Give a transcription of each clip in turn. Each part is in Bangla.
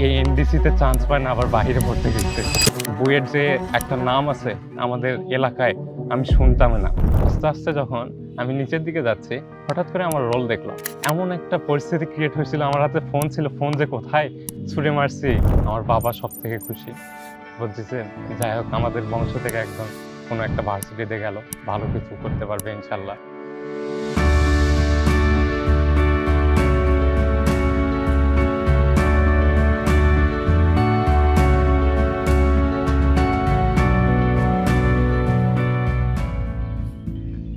এই এনডিসিতে চান্স পায় না, আবার বাইরে পড়তে গেছে। বুয়েট যে একটা নাম আছে আমাদের এলাকায়, আমি শুনতাম না। আস্তে আস্তে যখন আমি নিচের দিকে যাচ্ছি, হঠাৎ করে আমার রোল দেখলাম। এমন একটা পরিস্থিতি ক্রিয়েট হয়েছিল, আমার হাতে ফোন ছিল, ফোন যে কোথায় ছুঁড়ে মারছি। আমার বাবা সব থেকে খুশি, বলতেছে যাই হোক আমাদের বংশ থেকে একদম কোনো একটা ভার্সিটিতে গেল, ভালো কিছু করতে পারবে ইনশাল্লাহ।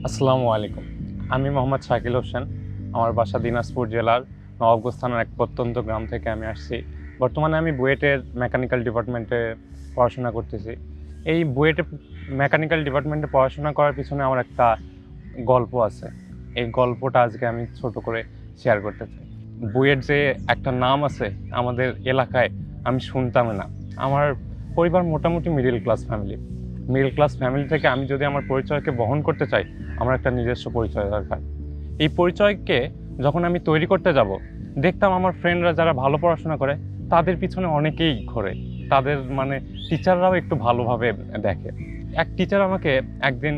আসসালামু আলাইকুম, আমি মোহাম্মদ শাকিল হোসেন। আমার বাসা দিনাজপুর জেলার নবাবগঞ্জ থানার এক প্রত্যন্ত গ্রাম থেকে আমি আসছি। বর্তমানে আমি বুয়েটের মেকানিক্যাল ডিপার্টমেন্টে পড়াশোনা করতেছি। এই বুয়েটে মেকানিক্যাল ডিপার্টমেন্টে পড়াশোনা করার পিছনে আমার একটা গল্প আছে। এই গল্পটা আজকে আমি ছোট করে শেয়ার করতে চাই। বুয়েট যে একটা নাম আছে আমাদের এলাকায়, আমি শুনতাম না। আমার পরিবার মোটামুটি মিডল ক্লাস ফ্যামিলি থেকে আমি যদি আমার পরিচয়কে বহন করতে চাই, আমার একটা নিজস্ব পরিচয় দরকার। এই পরিচয়কে যখন আমি তৈরি করতে যাব, দেখতাম আমার ফ্রেন্ডরা যারা ভালো পড়াশোনা করে তাদের পিছনে অনেকেই ঘোরে, তাদের টিচাররাও একটু ভালোভাবে দেখে। এক টিচার আমাকে একদিন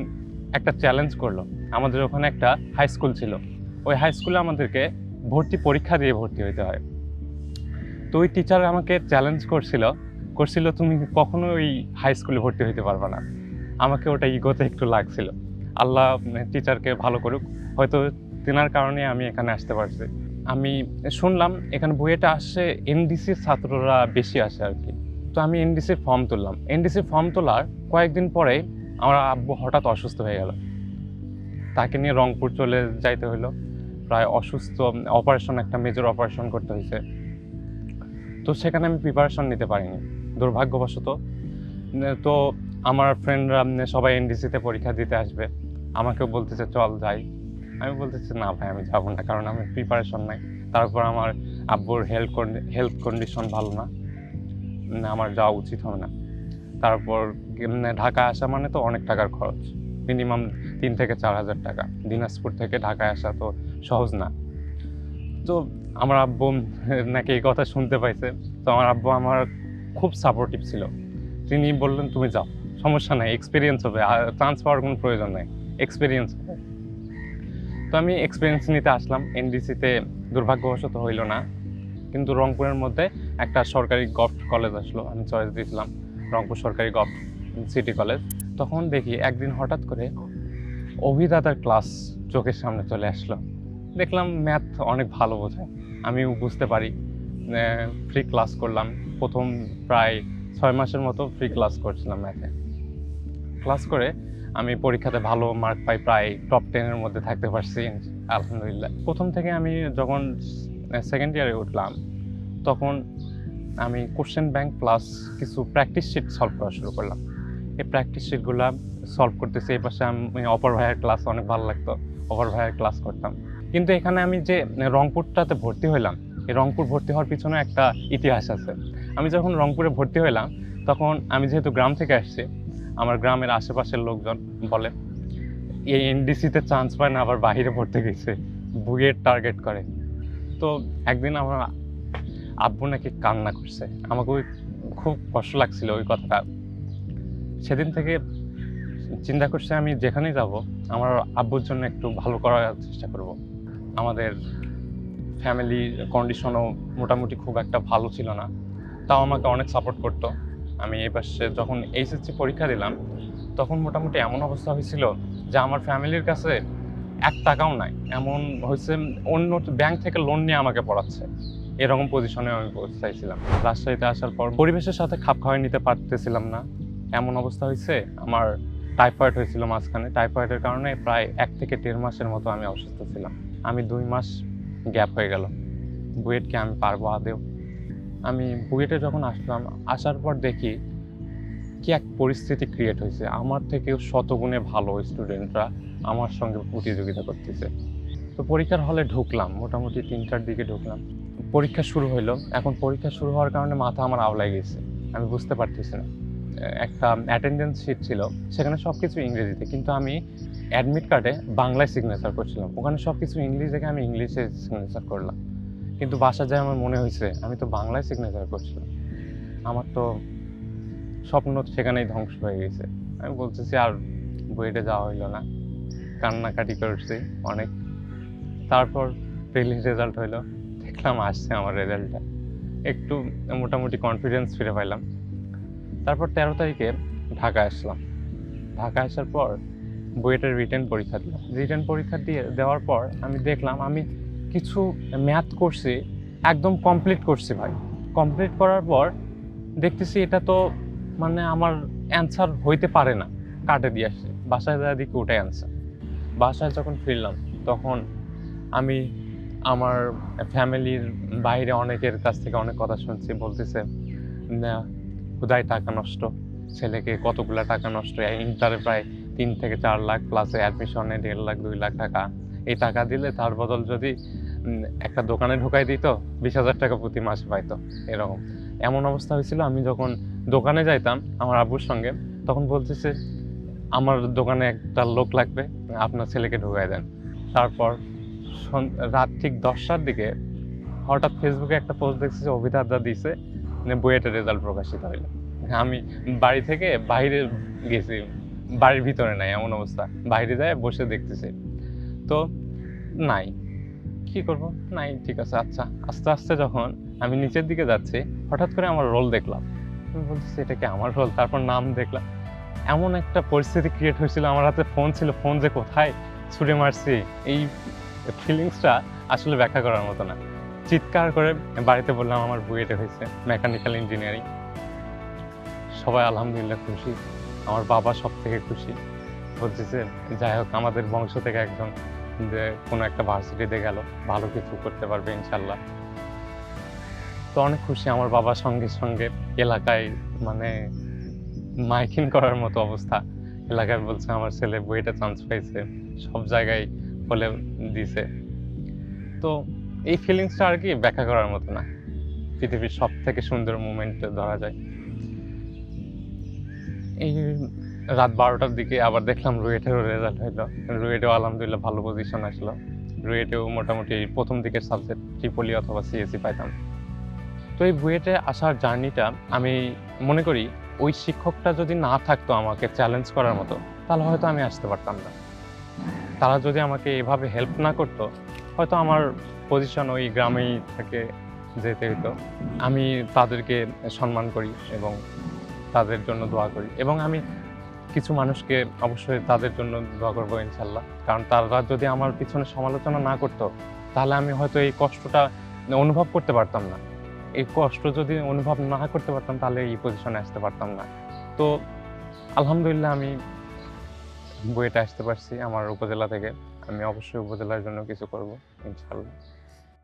একটা চ্যালেঞ্জ করলো। আমাদের ওখানে একটা হাই স্কুল ছিল, ওই হাই স্কুলে আমাদেরকে পরীক্ষা দিয়ে ভর্তি হতে হয়। তো ওই টিচার আমাকে চ্যালেঞ্জ করছিল তুমি কখনো ওই হাই স্কুলে ভর্তি হইতে পারবে না। আমাকে ওটা ইগোতে একটু লাগছিল। আল্লাহ টিচারকে ভালো করুক, হয়তো তেনার কারণে আমি এখানে আসতে পারছি। আমি শুনলাম এখানে বুয়েটে আসছে এনডিসির ছাত্ররা বেশি আসে আর কি। তো আমি এনডিসির ফর্ম তুললাম। এনডিসির ফর্ম তোলার কয়েকদিন পরে আমার আব্বু হঠাৎ অসুস্থ হয়ে গেল। তাকে নিয়ে রংপুর চলে যাইতে হলো, প্রায় অসুস্থ, অপারেশন, একটা মেজর অপারেশন করতে হয়েছে। তো সেখানে আমি প্রিপারেশন নিতে পারিনি দুর্ভাগ্যবশত। তো আমার ফ্রেন্ডরা সবাই এনডিসিতে পরীক্ষা দিতে আসবে, আমাকেও বলতেছে চল যাই। আমি বলতেছি না ভাই, আমি যাবো না, কারণ আমার প্রিপারেশন নাই। তারপর আমার আব্বুর হেলথ কন্ডিশন ভালো না, আমার যাওয়া উচিত হবে না। তারপর ঢাকা আসা মানে তো অনেক টাকার খরচ, মিনিমাম 3 থেকে 4 হাজার টাকা। দিনাজপুর থেকে ঢাকায় আসা তো সহজ না। তো আমার আব্বু নাকি এই কথা শুনতে পাইছে। তো আমার আব্বু আমার খুব সাপোর্টিভ ছিল। তিনি বললেন তুমি যাও, সমস্যা নাই, এক্সপিরিয়েন্স হবে, চান্স পাওয়ার কোনো প্রয়োজন নেই, এক্সপিরিয়েন্স হবে। তো আমি এক্সপিরিয়েন্স নিতে আসলাম। এনডিসিতে দুর্ভাগ্যবশত হইল না, কিন্তু রংপুরের মধ্যে একটা সরকারি গভর্নমেন্ট কলেজ আসলো। আমি চয়েস দিয়েছিলাম রংপুর সরকারি গভর্নমেন্ট সিটি কলেজ। তখন দেখি একদিন হঠাৎ করে অভিদাতার ক্লাস চোখের সামনে চলে আসলো। দেখলাম ম্যাথ অনেক ভালো বোঝায়, আমিও বুঝতে পারি। ফ্রি ক্লাস করলাম, প্রথম প্রায় 6 মাসের মতো ফ্রি ক্লাস করছিলাম ম্যাথে। ক্লাস করে আমি পরীক্ষাতে ভালো মার্ক পাই, প্রায় টপ 10-এর মধ্যে থাকতে পারছি আলহামদুলিল্লাহ। প্রথম থেকে আমি যখন সেকেন্ড ইয়ারে উঠলাম, তখন আমি কোশ্চেন ব্যাংক প্লাস কিছু প্র্যাকটিস শিট সলভ করা শুরু করলাম। এই প্র্যাকটিস শিটগুলো সলভ করতেছি। এই পাশে আমি অপর ভাইয়ের ক্লাস অনেক ভালো লাগতো, অপর ভাইয়ের ক্লাস করতাম। কিন্তু এখানে আমি যে রংপুরটাতে ভর্তি হইলাম, এই রংপুর ভর্তি হওয়ার পিছনে একটা ইতিহাস আছে। আমি যখন রংপুরে ভর্তি হইলাম, তখন আমি যেহেতু গ্রাম থেকে আসছি, আমার গ্রামের আশেপাশের লোকজন বলে এই এনডিসিতে চান্স পায় না, আবার বাইরে পড়তে গেছে, বুয়েট টার্গেট করে। তো একদিন আমার আব্বু নাকি কান্না করছে, আমাকে খুব কষ্ট লাগছিল ওই কথাটা। সেদিন থেকে চিন্তা করছি আমি যেখানেই যাব আমার আব্বুর জন্য একটু ভালো করার চেষ্টা করব। আমাদের ফ্যামিলি কন্ডিশনও মোটামুটি খুব একটা ভালো ছিল না, তাও আমাকে অনেক সাপোর্ট করতো। আমি এই পাশে যখন এইচএসসি পরীক্ষা দিলাম, তখন মোটামুটি এমন অবস্থা হয়েছিল যে আমার ফ্যামিলির কাছে 1 টাকাও নাই। এমন হয়েছে অন্য ব্যাংক থেকে লোন নিয়ে আমাকে পড়াচ্ছে, এরকম পজিশনে আমি পৌঁছাইছিলাম। রাজশাহীতে আসার পর পরিবেশের সাথে খাপ খাওয়াই নিতে পারতেছিলাম না। এমন অবস্থা হয়েছে, আমার টাইফয়েড হয়েছিল মাঝখানে। টাইফয়েডের কারণে প্রায় 1 থেকে 1.5 মাসের মতো আমি অসুস্থ ছিলাম। আমি 2 মাস গ্যাপ হয়ে গেল। বুয়েটকে আমি পারবো আদেও? আমি বুয়েটে যখন আসলাম, আসার পর দেখি কি এক পরিস্থিতি ক্রিয়েট হয়েছে। আমার থেকেও শতগুণে ভালো স্টুডেন্টরা আমার সঙ্গে প্রতিযোগিতা করতেছে। তো পরীক্ষার হলে ঢুকলাম, মোটামুটি 3টার দিকে ঢুকলাম। পরীক্ষা শুরু হইলো। এখন পরীক্ষা শুরু হওয়ার কারণে মাথা আমার আওলাই গেছে, আমি বুঝতে পারতেছি না। একটা অ্যাটেন্ডেন্স শিট ছিল, সেখানে সব কিছু ইংরেজিতে, কিন্তু আমি অ্যাডমিট কার্ডে বাংলায় সিগনেচার করছিলাম। ওখানে সব কিছু ইংলিশ দেখে আমি ইংলিশে সিগনেচার করলাম, কিন্তু বাসা যায় আমার মনে হয়েছে আমি তো বাংলায় সিগনেচার করছিলাম, আমার তো স্বপ্ন সেখানেই ধ্বংস হয়ে গেছে। আমি বলতেছি আর বুয়েটে যাওয়া হইলো না, কান্নাকাটি করছি অনেক। তারপর প্রিলি রেজাল্ট হইলো, দেখলাম আসছে আমার রেজাল্টটা, একটু মোটামুটি কনফিডেন্স ফিরে পাইলাম। তারপর 13 তারিখে ঢাকা আসলাম। ঢাকা আসার পর বুয়েটের রিটেন পরীক্ষা দিলাম। রিটেন পরীক্ষা দেওয়ার পর আমি দেখলাম আমি কিছু ম্যাথ করছি, একদম কমপ্লিট করছি ভাই। কমপ্লিট করার পর দেখতেছি এটা তো মানে আমার অ্যান্সার হইতে পারে না, কাটে দিয়ে আসছে। বাসায় যাওয়ার দিকে ওটাই অ্যান্সার। বাসায় যখন ফিরলাম তখন আমি আমার ফ্যামিলির বাইরে অনেকের কাছ থেকে অনেক কথা শুনছি, বলতেছে না হুদায় টাকা নষ্ট, ছেলেকে কতগুলা টাকা নষ্ট, ইন্টারে প্রায় 3 থেকে 4 লাখ, প্লাসে অ্যাডমিশনে 1.5 লাখ 2 লাখ টাকা। এই টাকা দিলে তার বদল যদি একটা দোকানে ঢোকাই দিত 20,000 টাকা প্রতি মাসে পাইতো। এরকম এমন অবস্থা হয়েছিল। আমি যখন দোকানে যাইতাম আমার আব্বুর সঙ্গে, তখন বলতেছে আমার দোকানে একটা লোক লাগবে, আপনার ছেলেকে ঢোকাই দেন। তারপর রাত ঠিক 10টার দিকে হঠাৎ ফেসবুকে একটা পোস্ট দেখছি যে অভিধাতা দিছে, বুয়েটের রেজাল্ট প্রকাশিত হইলো। আমি বাড়ি থেকে বাইরে গেছি, বাড়ির ভিতরে নাই এমন অবস্থা, বাইরে যায় বসে দেখতেছি তো নাই। কি করব, নাই, ঠিক আছে আচ্ছা। আস্তে আস্তে যখন আমি নিচের দিকে যাচ্ছি হঠাৎ করে আমার রোল দেখলাম, আমি বলতেছি এটা কি আমার রোল? তারপর নাম দেখলাম। এমন একটা পরিস্থিতি ক্রিয়েট হয়েছিল, আমার হাতে ফোন ছিল, ফোন যে কোথায় ছুঁড়ে মারছি, এই ফিলিংসটা আসলে ব্যাখ্যা করার মতো না। চিৎকার করে বাড়িতে বললাম আমার বুয়েটে হয়েছে মেকানিক্যাল ইঞ্জিনিয়ারিং। সবাই আলহামদুলিল্লাহ খুশি, আমার বাবা সব থেকে খুশি, বলতেছে যাই হোক আমাদের বংশ থেকে একজন যে কোনো একটা ভার্সিটিতে গেল, ভালো কিছু করতে পারবে ইনশাল্লাহ। তো অনেক খুশি। আমার বাবার সঙ্গে সঙ্গে এলাকায় মানে মাইকিং করার মতো অবস্থা, এলাকায় বলছে আমার ছেলে বুয়েটে চান্স পাইছে, সব জায়গায় বলে দিছে। তো এই ফিলিংসটা আর কি ব্যাখ্যা করার মতো না, পৃথিবীর সব থেকে সুন্দর মুমেন্ট ধরা যায়। এই রাত 12টার দিকে আবার দেখলাম রুয়েটেরও রেজাল্ট হইলো, রুয়েটেও আলহামদুলিল্লাহ ভালো পজিশন আসলো। রুয়েটেও মোটামুটি প্রথম দিকের সাবজেক্ট ট্রিপলি অথবা সিএসসি পাইতাম। তো এই বুয়েটে আসার জার্নিটা আমি মনে করি ওই শিক্ষকটা যদি না থাকতো আমাকে চ্যালেঞ্জ করার মতো, তাহলে হয়তো আমি আসতে পারতাম না। তারা যদি আমাকে এভাবে হেল্প না করতো, হয়তো আমার পজিশন ওই গ্রামেই থেকে যেতে হতো। আমি তাদেরকে সম্মান করি এবং তাদের জন্য দোয়া করি, এবং আমি কিছু মানুষকে অবশ্যই তাদের জন্য দোয়া করবো ইনশাল্লাহ। কারণ তারা যদি আমার পিছনে সমালোচনা না করতো, তাহলে আমি হয়তো এই কষ্টটা অনুভব করতে পারতাম না। এই কষ্ট যদি অনুভব না করতে পারতাম, তাহলে এই পজিশনে আসতে পারতাম না। তো আলহামদুলিল্লাহ আমি বুয়েটে আসতে পারছি আমার উপজেলা থেকে। আমি অবশ্যই উপজেলার জন্য কিছু করব ইনশাল্লাহ।